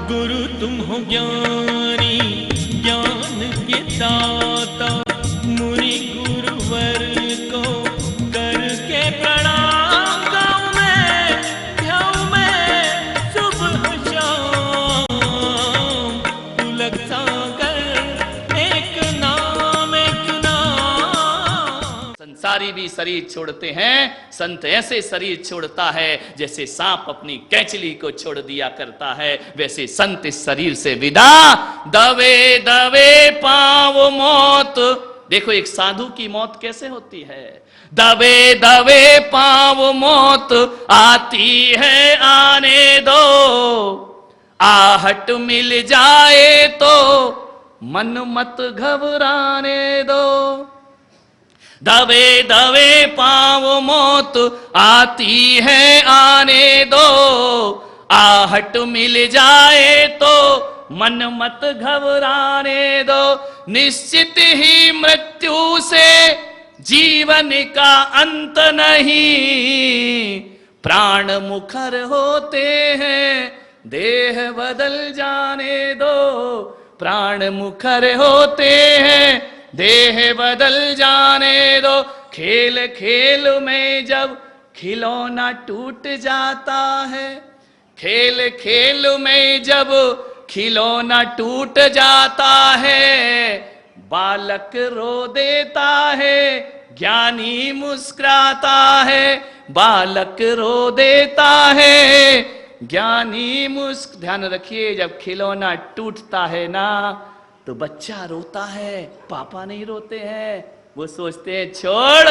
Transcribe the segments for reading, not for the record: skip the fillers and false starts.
गुरु तुम हो ज्ञानी ज्ञान के दाता, मुनि गुरुवर को करके प्रणाम गाऊं मैं, ध्याऊं मैं सुबह शाम। पुलक सागर एक नाम एक नाम। संसारी भी शरीर छोड़ते हैं, संत ऐसे शरीर छोड़ता है जैसे सांप अपनी कैंचली को छोड़ दिया करता है, वैसे संत इस शरीर से विदा। दवे दवे पाँव मौत। देखो एक साधु की मौत कैसे होती है। दवे दवे पाँव मौत आती है आने दो, आहट मिल जाए तो मन मत घबराने दो। दवे दवे पाँव मौत आती है आने दो, आहट मिल जाए तो मन मत घबराने दो। निश्चित ही मृत्यु से जीवन का अंत नहीं, प्राण मुखर होते हैं देह बदल जाने दो। प्राण मुखर होते हैं देह बदल जाने दो। खेल खेल में जब खिलौना टूट जाता है, खेल खेल में जब खिलौना टूट जाता है, बालक रो देता है ज्ञानी मुस्कुराता है। बालक रो देता है ज्ञानी मुस्क। ध्यान रखिए जब खिलौना टूटता है ना तो बच्चा रोता है, पापा नहीं रोते हैं। वो सोचते हैं छोड़,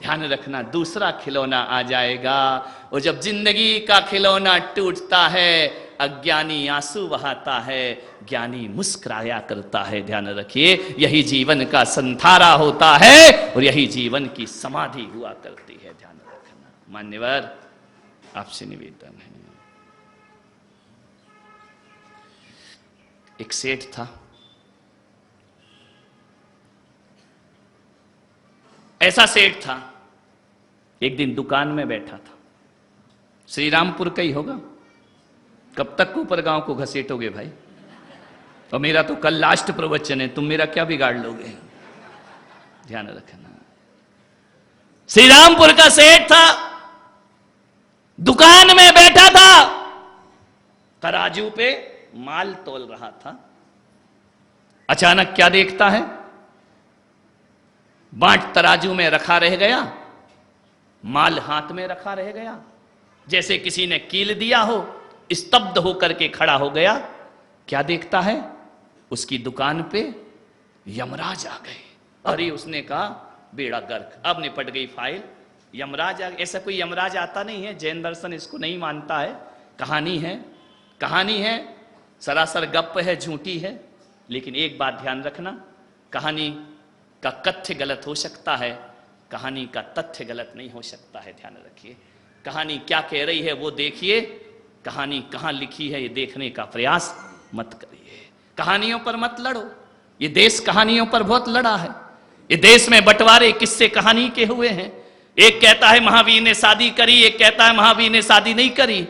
ध्यान रखना दूसरा खिलौना आ जाएगा। और जब जिंदगी का खिलौना टूटता है, अज्ञानी आंसू बहाता है, ज्ञानी मुस्कुराया करता है। ध्यान रखिए यही जीवन का संथारा होता है और यही जीवन की समाधि हुआ करती है। ध्यान रखना। मान्यवर आपसे निवेदन है। एक सेठ था, ऐसा सेठ था एक दिन दुकान में बैठा था। श्री रामपुर का ही होगा। कब तक ऊपर गांव को घसीटोगे भाई। और मेरा तो कल लास्ट प्रवचन है, तुम मेरा क्या बिगाड़ लोगे। ध्यान रखना। श्री रामपुर का सेठ था, दुकान में बैठा था, तराजू पे माल तोल रहा था। अचानक क्या देखता है, बांट तराजू में रखा रह गया, माल हाथ में रखा रह गया, जैसे किसी ने कील दिया हो। स्तब्ध होकर के खड़ा हो गया। क्या देखता है, उसकी दुकान पे यमराज आ गए। अरे उसने कहा बेड़ा गर्क, अब निपट गई फाइल। यमराज आ गए। ऐसा कोई यमराज आता नहीं है, जैन दर्शन इसको नहीं मानता है। कहानी है, कहानी है, सरासर गप्प है, झूठी है। लेकिन एक बात ध्यान रखना, कहानी का कथ्य गलत हो सकता है, कहानी का तथ्य गलत नहीं हो सकता है। ध्यान रखिए कहानी क्या कह रही है वो देखिए, कहानी कहां लिखी है ये देखने का प्रयास मत करिए। कहानियों पर मत लड़ो। ये देश कहानियों पर बहुत लड़ा है। ये देश में बंटवारे किससे कहानी के हुए हैं। एक कहता है महावीर ने शादी करी, एक कहता है महावीर ने शादी नहीं करी।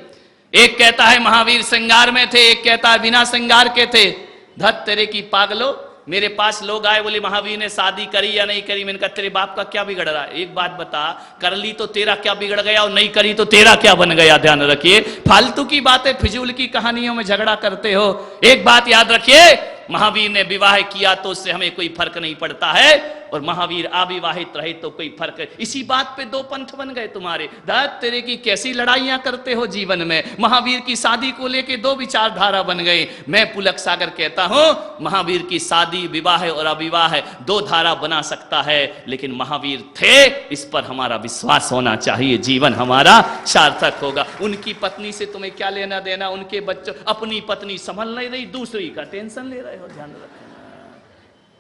एक कहता है महावीर श्रृंगार में थे, एक कहता है बिना श्रृंगार के थे। धत तेरे की पागलो, मेरे पास लोग आए बोले महावीर ने शादी करी या नहीं करी। मैंने कहा तेरे बाप का क्या बिगड़ रहा है, एक बात बता, कर ली तो तेरा क्या बिगड़ गया और नहीं करी तो तेरा क्या बन गया। ध्यान रखिए फालतू की बातें, फिजूल की कहानियों में झगड़ा करते हो। एक बात याद रखिए, महावीर ने विवाह किया तो उससे हमें कोई फर्क नहीं पड़ता है, और महावीर अविवाहित रहे तो कोई फर्क है। इसी बात पे दो पंथ बन गए तुम्हारे। धत तेरे की कैसी लड़ाइयां करते हो जीवन में। महावीर की शादी को लेके दो विचारधारा बन गई। मैं पुलक सागर कहता हूं महावीर की शादी विवाह और अविवाह दो धारा बना सकता है, लेकिन महावीर थे इस पर हमारा विश्वास होना चाहिए, जीवन हमारा सार्थक होगा। उनकी पत्नी से तुम्हें क्या लेना देना, उनके बच्चों, अपनी पत्नी संभल नहीं रही, दूसरी का टेंशन ले रहे हो। ध्यान रखना।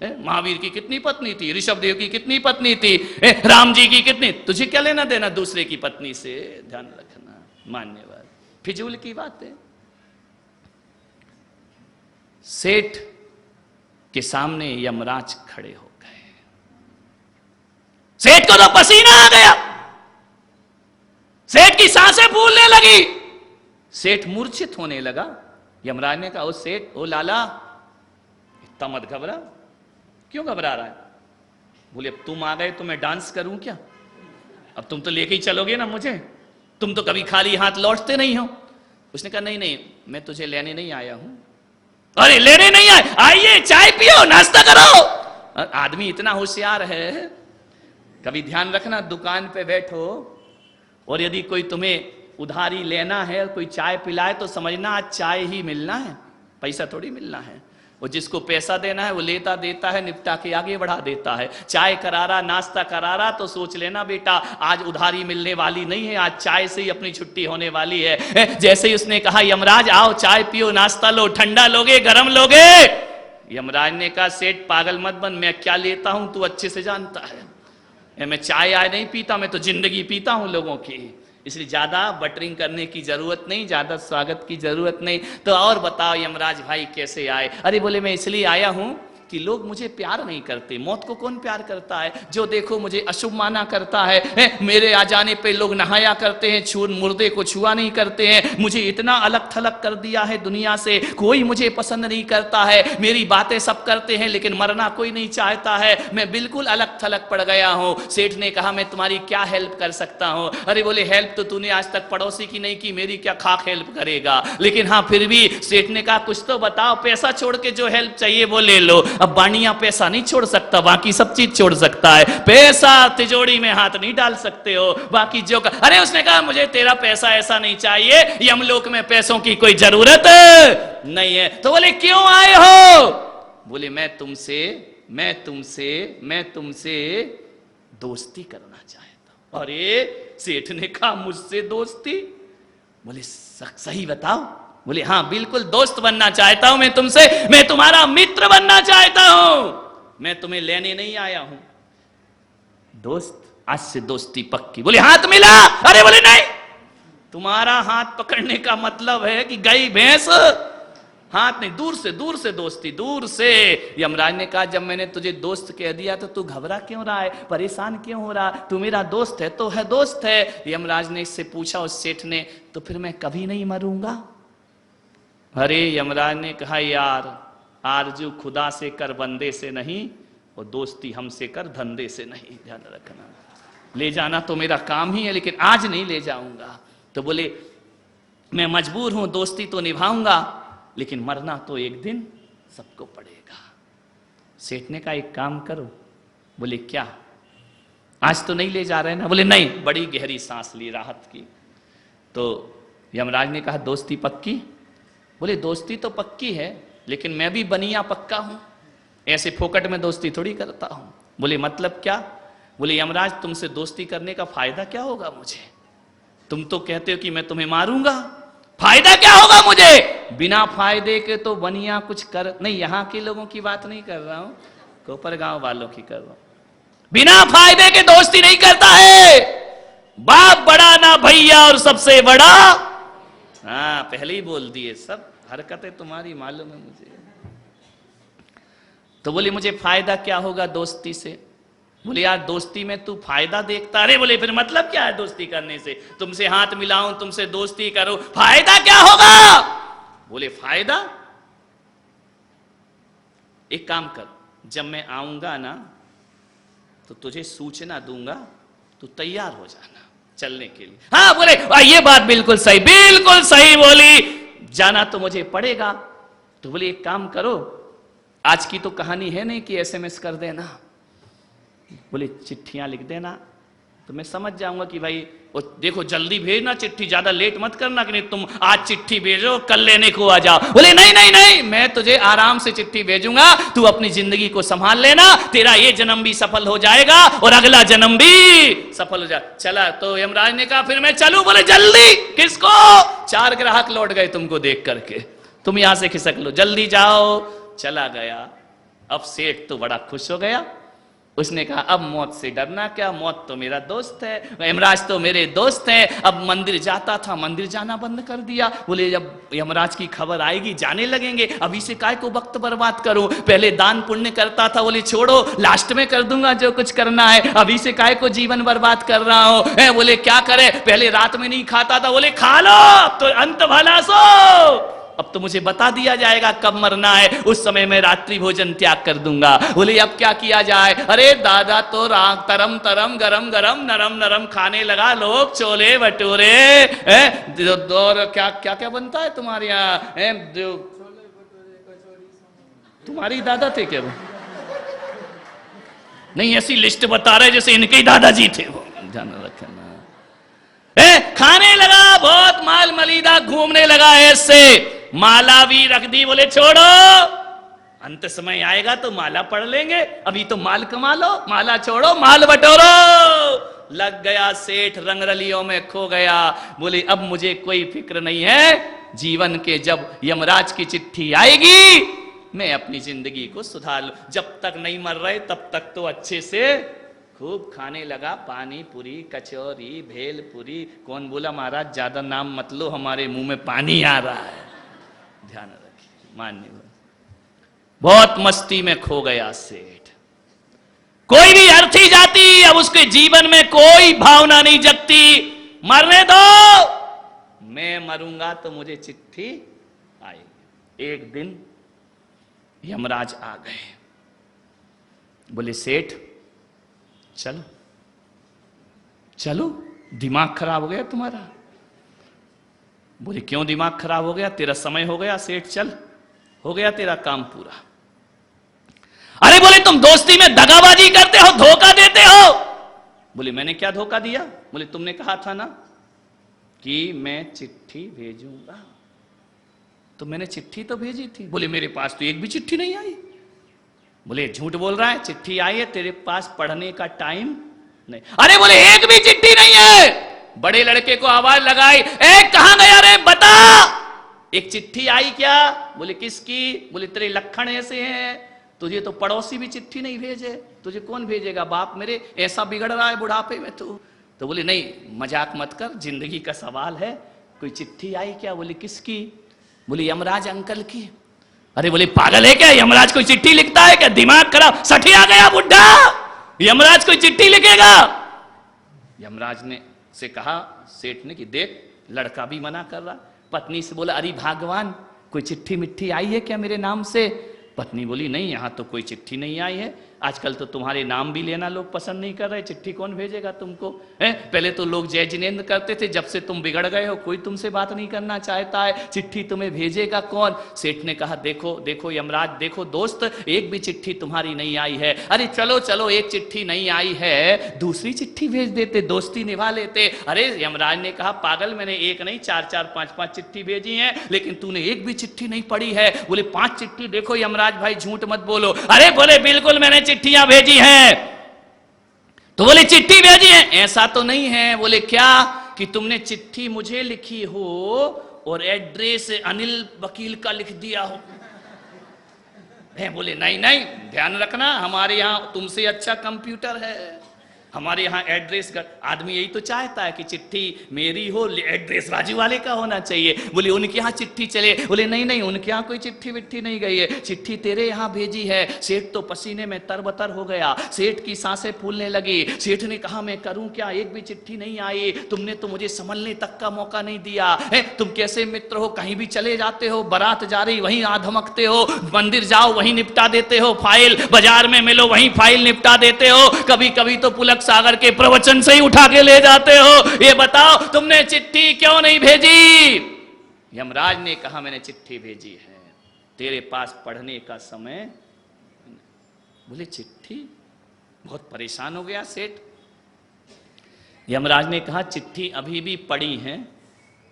महावीर की कितनी पत्नी थी, ऋषभ देव की कितनी पत्नी थी, राम जी की कितनी, तुझे क्या लेना देना दूसरे की पत्नी से। ध्यान रखना। मान्यवर फिजूल की बातें। सेठ के सामने यमराज खड़े हो गए। सेठ को तो पसीना आ गया, सेठ की सांसें फूलने लगी, सेठ मूर्छित होने लगा। यमराज ने कहा, ओ सेठ, ओ लाला, इतना मत घबरा। क्यों घबरा रहा है? बोले, अब तुम आ गए तो मैं डांस करूं क्या? अब तुम तो लेके ही चलोगे ना मुझे, तुम तो कभी खाली हाथ लौटते नहीं हो। उसने कहा, नहीं नहीं, मैं तुझे लेने नहीं आया हूं। अरे लेने नहीं आए, आइए चाय पियो, नाश्ता करो। आदमी इतना होशियार है, कभी ध्यान रखना, दुकान पे बैठो और यदि कोई तुम्हें उधारी लेना है, कोई चाय पिलाए, तो समझना आज चाय ही मिलना है, पैसा थोड़ी मिलना है। वो जिसको पैसा देना है वो लेता देता है, निपटा के आगे बढ़ा देता है। चाय करारा, नाश्ता करारा, तो सोच लेना बेटा आज उधारी मिलने वाली नहीं है, आज चाय से ही अपनी छुट्टी होने वाली है। जैसे ही उसने कहा, यमराज आओ चाय पियो, नाश्ता लो, ठंडा लोगे गरम लोगे? यमराज ने कहा, सेठ पागल मत बन, मैं क्या लेता हूं तू अच्छे से जानता है। मैं चाय आय नहीं पीता, मैं तो जिंदगी पीता हूं लोगों की, इसलिए ज्यादा बटरिंग करने की जरूरत नहीं, ज्यादा स्वागत की जरूरत नहीं। तो और बताओ यमराज भाई कैसे आए? अरे बोले, मैं इसलिए आया हूं कि लोग मुझे प्यार नहीं करते। मौत को कौन प्यार करता है? जो देखो मुझे अशुभ माना करता है। मेरे आ जाने पे लोग नहाया करते हैं, मुर्दे को छुआ नहीं करते हैं। मुझे इतना अलग थलग कर दिया है दुनिया से, कोई मुझे पसंद नहीं करता है। मेरी बातें सब करते हैं लेकिन मरना कोई नहीं चाहता है। मैं बिल्कुल अलग थलग पड़ गया हूं। सेठ ने कहा, मैं तुम्हारी क्या हेल्प कर सकता हूं? अरे बोले, हेल्प तो तूने आज तक पड़ोसी की नहीं की, मेरी क्या खाक हेल्प करेगा? लेकिन हाँ फिर भी सेठ ने कहा, कुछ तो बताओ, पैसा छोड़ के जो हेल्प चाहिए वो ले लो। अब बानिया पैसा नहीं छोड़ सकता, बाकी सब चीज छोड़ सकता है। पैसा तिजोरी में हाथ नहीं डाल सकते हो, बाकी जो अरे उसने कहा, मुझे तेरा पैसा ऐसा नहीं चाहिए, यमलोक में पैसों की कोई जरूरत नहीं है। तो बोले, क्यों आए हो? बोले, मैं तुमसे दोस्ती करना चाहता हूं। अरे सेठ ने कहा, मुझसे दोस्ती? बोले, सही बताओ। बोले, हाँ बिल्कुल दोस्त बनना चाहता हूं मैं तुमसे, मैं तुम्हारा मित्र बनना चाहता हूं, मैं तुम्हें लेने नहीं आया हूं। दोस्त, आज से दोस्ती पक्की। बोले, हाथ मिला? अरे बोले, नहीं, तुम्हारा हाथ पकड़ने का मतलब है कि गई भैंस, हाथ नहीं, दूर से दोस्ती, दूर से। यमराज ने कहा, जब मैंने तुझे दोस्त कह दिया तो तू घबरा क्यों रहा है, परेशान क्यों हो रहा? तू मेरा दोस्त है तो है, दोस्त है। यमराज ने इससे पूछा, उस सेठ ने, तो फिर मैं कभी नहीं मरूंगा? अरे यमराज ने कहा, यार आरजू खुदा से कर, बंदे से नहीं, और दोस्ती हमसे कर, धंधे से नहीं। ध्यान रखना, ले जाना तो मेरा काम ही है लेकिन आज नहीं ले जाऊंगा। तो बोले, मैं मजबूर हूं, दोस्ती तो निभाऊंगा लेकिन मरना तो एक दिन सबको पड़ेगा। सेठ ने कहा, एक काम करो। बोले, क्या? आज तो नहीं ले जा रहे ना? बोले, नहीं। बड़ी गहरी सांस ली राहत की। तो यमराज ने कहा, दोस्ती पक्की? बोले, दोस्ती तो पक्की है लेकिन मैं भी बनिया पक्का हूं, ऐसे फोकट में दोस्ती थोड़ी करता हूं। बोले, मतलब क्या? बोले, यमराज तुमसे दोस्ती करने का फायदा क्या होगा मुझे? तुम तो कहते हो कि मैं तुम्हें मारूंगा, फायदा क्या होगा मुझे? बिना फायदे के तो बनिया कुछ कर नहीं। यहां के लोगों की बात नहीं कर रहा हूं, कोपर गांव वालों की कर रहा हूं। बिना फायदे के दोस्ती नहीं करता है। बाप बड़ा ना भैया और सबसे बड़ा, हाँ पहले ही बोल दिए, सब हरकतें तुम्हारी मालूम है मुझे। तो बोले, मुझे फायदा क्या होगा दोस्ती से? बोले, यार दोस्ती में तू फायदा देखता? अरे बोले, फिर मतलब क्या है दोस्ती करने से? तुमसे हाथ मिलाऊं, तुमसे दोस्ती करो, फायदा क्या होगा? बोले, फायदा, एक काम कर, जब मैं आऊंगा ना तो तुझे सूचना दूंगा, तू तैयार हो जाना चलने के लिए। हाँ बोले, ये बात बिल्कुल सही बोली, जाना तो मुझे पड़ेगा। तो बोले, एक काम करो, आज की तो कहानी है नहीं कि एसएमएस कर देना। बोले, चिट्ठियां लिख देना, तो मैं समझ जाऊंगा कि भाई वो देखो जल्दी भेजना चिट्ठी, ज्यादा लेट मत करना कि नहीं तुम आज चिट्ठी भेजो कल लेने को आ जाओ। बोले, नहीं नहीं नहीं, मैं तुझे आराम से चिट्ठी भेजूंगा, तू अपनी जिंदगी को संभाल लेना, तेरा ये जन्म भी सफल हो जाएगा और अगला जन्म भी सफल हो जाए। चला तो यमराज ने कहा, फिर मैं चलूं? बोले, जल्दी। किसको? 4 ग्राहक लौट गए तुमको देख करके, तुम यहां से खिसक लो, जल्दी जाओ। चला गया। अब सेठ तो बड़ा खुश हो गया, उसने कहा, अब मौत से डरना क्या, मौत तो मेरा दोस्त है, यमराज तो मेरे दोस्त हैं। अब मंदिर जाता था, मंदिर जाना बंद कर दिया। बोले, जब यमराज की खबर आएगी जाने लगेंगे, अभी से काय को वक्त बर्बाद करूं, पहले दान पुण्य करता था। बोले, छोड़ो लास्ट में कर दूंगा जो कुछ करना है, अभी से काय को जीवन बर्बाद कर रहा हूं। बोले, क्या करे, पहले रात में नहीं खाता था। बोले, खा लो, तो अंत भला सो। अब तो मुझे बता दिया जाएगा कब मरना है, उस समय मैं रात्रि भोजन त्याग कर दूंगा। बोले अब क्या किया जाए? अरे दादा तो राग तरम तरम गरम गरम नरम नरम खाने लगा, लोग छोले भटूरे और क्या क्या क्या बनता है तुम्हारे यहाँ, तुम्हारी दादा थे क्या वो? नहीं, ऐसी लिस्ट बता रहे जैसे इनके ही दादाजी थे वो, ध्यान रखना। खाने लगा, बहुत माल मलीदा घूमने लगा, ऐसे माला भी रख दी। बोले छोड़ो, अंत समय आएगा तो माला पढ़ लेंगे, अभी तो माल कमा लो, माला छोड़ो, माल बटोरो। लग गया सेठ, रंगरलियों में खो गया। बोले अब मुझे कोई फिक्र नहीं है, जीवन के जब यमराज की चिट्ठी आएगी मैं अपनी जिंदगी को सुधार लूं। जब तक नहीं मर रहे तब तक तो अच्छे से खूब खाने लगा, पानी पूरी, कचौरी, भेल पूरी। कौन बोला महाराज ज्यादा नाम मत लो, हमारे मुंह में पानी आ रहा है। ध्यान रखिए, मान्य बहुत मस्ती में खो गया सेठ। कोई भी अर्थी जाती, अब उसके जीवन में कोई भावना नहीं जगती। मरने दो, मैं मरूंगा तो मुझे चिट्ठी आएगी। एक दिन यमराज आ गए, बोले सेठ चलो चलो, दिमाग खराब हो गया तुम्हारा। बोले क्यों दिमाग खराब हो गया? तेरा समय हो गया सेठ, चल, हो गया तेरा काम पूरा। अरे बोले तुम दोस्ती में दगाबाजी करते हो, धोखा देते हो। बोले मैंने क्या धोखा दिया? बोले तुमने कहा था ना कि मैं चिट्ठी भेजूंगा, तो मैंने चिट्ठी तो भेजी थी। बोले मेरे पास तो एक भी चिट्ठी नहीं आई। बोले झूठ बोल रहा है, चिट्ठी आई है, तेरे पास पढ़ने का टाइम नहीं। अरे बोले एक भी चिट्ठी नहीं है। बड़े लड़के को आवाज लगाई, ए कहां गया रे, बता, एक चिट्ठी आई क्या? बोले किसकी? बोले तेरे लक्षण ऐसे हैं, तुझे तो पड़ोसी भी चिट्ठी नहीं भेजे, तुझे कौन भेजेगा? बाप मेरे ऐसा बिगड़ रहा है बुढ़ापे में तू। तो बोले नहीं मजाक मत कर, जिंदगी का सवाल है, कोई चिट्ठी आई क्या? बोले किसकी? बोले यमराज अंकल की। अरे बोले पागल है क्या, यमराज कोई चिट्ठी लिखता है क्या? दिमाग खराब, सठिया गया बुढ़ा, यमराज कोई चिट्ठी लिखेगा? यमराज ने से कहा सेठ ने कि देख लड़का भी मना कर रहा। पत्नी से बोला अरे भगवान कोई चिट्ठी मिट्ठी आई है क्या मेरे नाम से? पत्नी बोली नहीं, यहां तो कोई चिट्ठी नहीं आई है। आजकल तो तुम्हारे नाम भी लेना लोग पसंद नहीं कर रहे, चिट्ठी कौन भेजेगा तुमको? पहले तो लोग जय जिनेंद्र करते थे, जब से तुम बिगड़ गए हो कोई तुमसे बात नहीं करना चाहता है, चिट्ठी तुम्हें भेजेगा कौन? सेठ ने कहा देखो देखो यमराज, देखो दोस्त, एक भी चिट्ठी तुम्हारी नहीं आई है। अरे चलो चलो, एक चिट्ठी नहीं आई है, दूसरी चिट्ठी भेज देते, दोस्ती निभा लेते। अरे यमराज ने कहा पागल, मैंने एक नहीं चार चार पांच पांच चिट्ठी भेजी है, लेकिन तूने एक भी चिट्ठी नहीं पढ़ी है। बोले 5 चिट्ठी देखो यमराज भाई, झूठ मत बोलो। अरे बोले बिल्कुल मैंने चिट्ठियां भेजी हैं। तो बोले चिट्ठी भेजी है? ऐसा तो नहीं है। बोले क्या? कि तुमने चिट्ठी मुझे लिखी हो और एड्रेस अनिल वकील का लिख दिया हो। बोले नहीं नहीं, ध्यान रखना हमारे यहां तुमसे अच्छा कंप्यूटर है, हमारे यहाँ एड्रेस का आदमी यही तो चाहता है कि चिट्ठी मेरी हो, एड्रेस राजू वाले का होना चाहिए। बोले उनके यहाँ चिट्ठी चले। बोले नहीं नहीं, उनके यहाँ कोई चिट्ठी विट्ठी नहीं गई है, चिट्ठी तेरे यहाँ भेजी है। सेठ तो पसीने में तरबतर हो गया, सेठ की सांसें फूलने लगी। सेठ ने कहा मैं करूं क्या, एक भी चिट्ठी नहीं आई, तुमने तो मुझे संभलने तक का मौका नहीं दिया है। तुम कैसे मित्र हो, कहीं भी चले जाते हो, बारात जा रही वहीं आधमकते हो, मंदिर जाओ वहीं निपटा देते हो फाइल, बाजार में मिलो वहीं फाइल निपटा देते हो, कभी कभी तो पुलक सागर के प्रवचन से ही उठा के ले जाते हो। ये बताओ तुमने चिट्ठी क्यों नहीं भेजी? यमराज ने कहा मैंने चिट्ठी भेजी है, तेरे पास पढ़ने का समय। बोले चिट्ठी? बहुत परेशान हो गया सेठ। यमराज ने कहा चिट्ठी अभी भी पढ़ी है,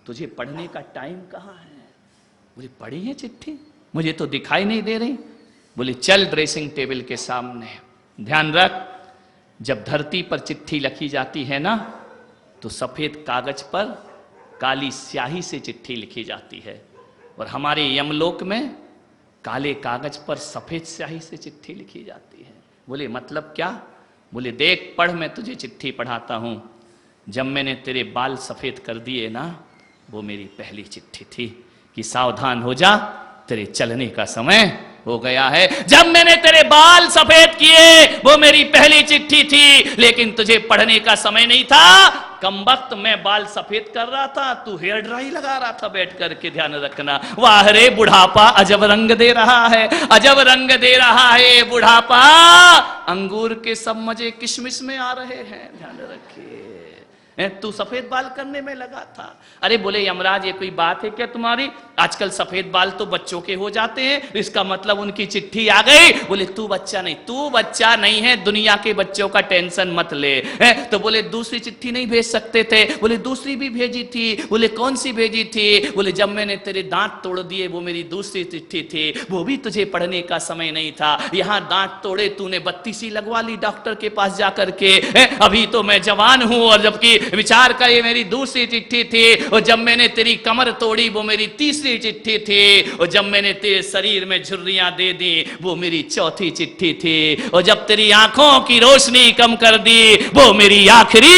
तुझे पढ़ने का टाइम कहां है? बोले पढ़ी है चिट्ठी, मुझे तो दिखाई नहीं दे रही। बोले चल ड्रेसिंग टेबल के सामने, ध्यान रख, जब धरती पर चिट्ठी लिखी जाती है ना, तो सफेद कागज पर काली स्याही से चिट्ठी लिखी जाती है, और हमारे यमलोक में काले कागज पर सफेद स्याही से चिट्ठी लिखी जाती है। बोले मतलब क्या? बोले देख पढ़, मैं तुझे चिट्ठी पढ़ाता हूं। जब मैंने तेरे बाल सफेद कर दिए ना, वो मेरी पहली चिट्ठी थी कि सावधान हो जा, तेरे चलने का समय हो गया है। जब मैंने तेरे बाल सफेद किए, वो मेरी पहली चिट्ठी थी, लेकिन तुझे पढ़ने का समय नहीं था। कमबख्त मैं बाल सफेद कर रहा था, तू हेयर ड्राई लगा रहा था बैठ करके, ध्यान रखना। वाह रे बुढ़ापा अजब रंग दे रहा है, अजब रंग दे रहा है बुढ़ापा, अंगूर के सब मजे किशमिश में आ रहे हैं, ध्यान रखिए। तू सफेद बाल करने में लगा था। अरे बोले यमराज ये कोई बात है क्या तुम्हारी, आजकल सफेद बाल तो बच्चों के हो जाते हैं, इसका मतलब उनकी चिट्ठी आ गई। बोले तू बच्चा नहीं, तू बच्चा नहीं है, दुनिया के बच्चों का टेंशन मत ले। तो बोले दूसरी चिट्ठी नहीं भेज सकते थे? बोले दूसरी भी भेजी थी। बोले कौन सी भेजी थी? बोले जब मैंने तेरे दांत तोड़ दिए वो मेरी दूसरी चिट्ठी थी, वो भी तुझे पढ़ने का समय नहीं था। यहां दांत तोड़े तूने 32 लगवा ली डॉक्टर के पास जाकर के, अभी तो मैं जवान हूं, और जबकि विचार कर ये मेरी दूसरी चिट्ठी थी। और जब मैंने तेरी कमर तोड़ी वो मेरी तीसरी चिट्ठी थी। और जब मैंने तेरे शरीर में झुर्रियां दे दी वो मेरी चौथी चिट्ठी थी। और जब तेरी आंखों की रोशनी कम कर दी वो मेरी आखिरी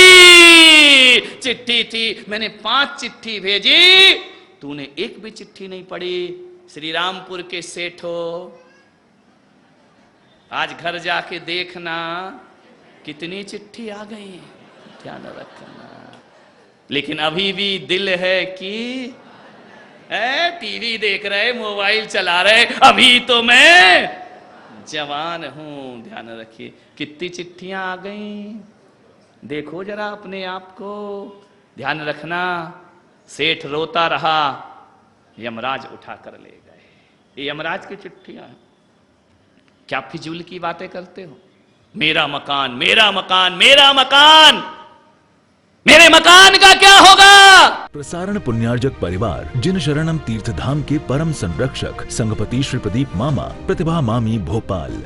चिट्ठी थी। मैंने 5 चिट्ठी भेजी, तूने एक भी चिट्ठी नहीं पढ़ी। श्री रामपुर के सेठो, आज घर जाके देखना कितनी चिट्ठी आ गई, ध्यान रखना। लेकिन अभी भी दिल है कि टीवी देख रहे, मोबाइल चला रहे, अभी तो मैं जवान हूं, ध्यान रखिए। कितनी चिट्ठियां आ गई, देखो जरा अपने आप को, ध्यान रखना। सेठ रोता रहा, यमराज उठा कर ले गए। ये यमराज की चिट्ठियां हैं। क्या फिजूल की बातें करते हो? मेरा मकान, मेरा मकान, मेरा मकान, मेरे मकान का क्या होगा? प्रसारण पुण्यार्जक परिवार जिन शरणम तीर्थ धाम के परम संरक्षक संघपति श्री प्रदीप मामा, प्रतिभा मामी, भोपाल।